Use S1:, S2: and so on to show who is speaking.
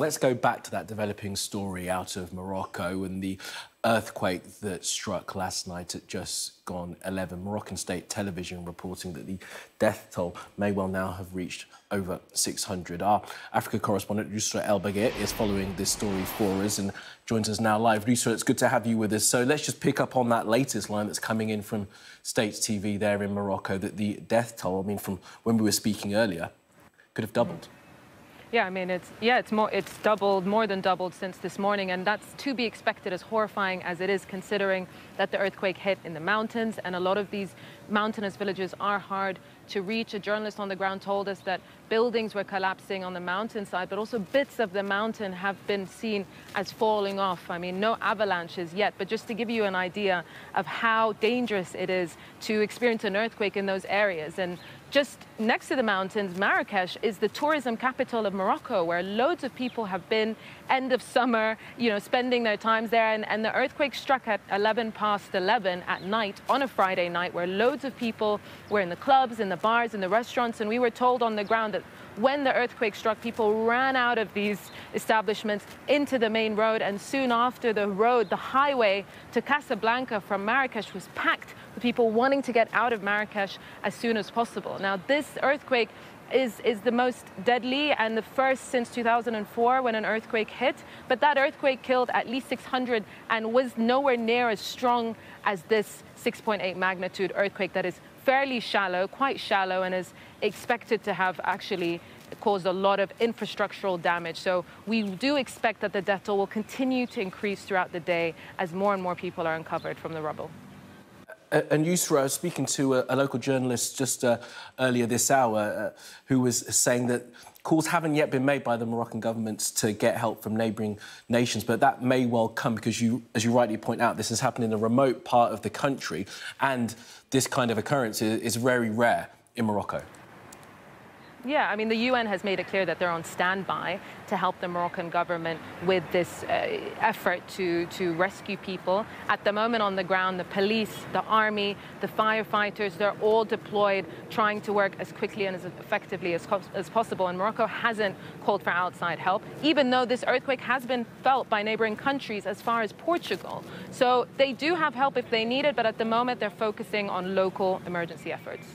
S1: Let's go back to that developing story out of Morocco and the earthquake that struck last night at just gone 11. Moroccan state television reporting that the death toll may well now have reached over 600. Our Africa correspondent, Yusra El-Bagir, is following this story for us and joins us now live. Yusra, it's good to have you with us. So let's just pick up on that latest line that's coming in from States TV there in Morocco, that the death toll, I mean, from when we were speaking earlier, could have doubled.
S2: Yeah, I mean, it's doubled, more than doubled since this morning, and that's to be expected, as horrifying as it is, considering that the earthquake hit in the mountains, and a lot of these mountainous villages are hard to reach. A journalist on the ground told us that buildings were collapsing on the mountainside, but also bits of the mountain have been seen as falling off. I mean, no avalanches yet, but just to give you an idea of how dangerous it is to experience an earthquake in those areas. And just next to the mountains, Marrakech is the tourism capital of Morocco, where loads of people have been end of summer, spending their times there. And the earthquake struck at 11 at night on a Friday night, where loads of people were in the clubs, in the bars, in the restaurants. And we were told on the ground that when the earthquake struck, people ran out of these establishments into the main road. And soon after, the highway to Casablanca from Marrakech was packed with people wanting to get out of Marrakech as soon as possible. Now, this earthquake is the most deadly and the first since 2004 when an earthquake hit. But that earthquake killed at least 600 and was nowhere near as strong as this 6.8 magnitude earthquake that is fairly shallow, quite shallow, and is expected to have actually caused a lot of infrastructural damage. So we do expect that the death toll will continue to increase throughout the day as more and more people are uncovered from the rubble.
S1: And Yusra, I was speaking to a local journalist just earlier this hour who was saying that calls haven't yet been made by the Moroccan government to get help from neighbouring nations, but that may well come because, as you rightly point out, this has happened in a remote part of the country, and this kind of occurrence is very rare in Morocco.
S2: Yeah, I mean, the UN has made it clear that they're on standby to help the Moroccan government with this effort to rescue people. At the moment on the ground, the police, the army, the firefighters, they're all deployed, trying to work as quickly and as effectively as possible. And Morocco hasn't called for outside help, even though this earthquake has been felt by neighboring countries as far as Portugal. So they do have help if they need it, but at the moment they're focusing on local emergency efforts.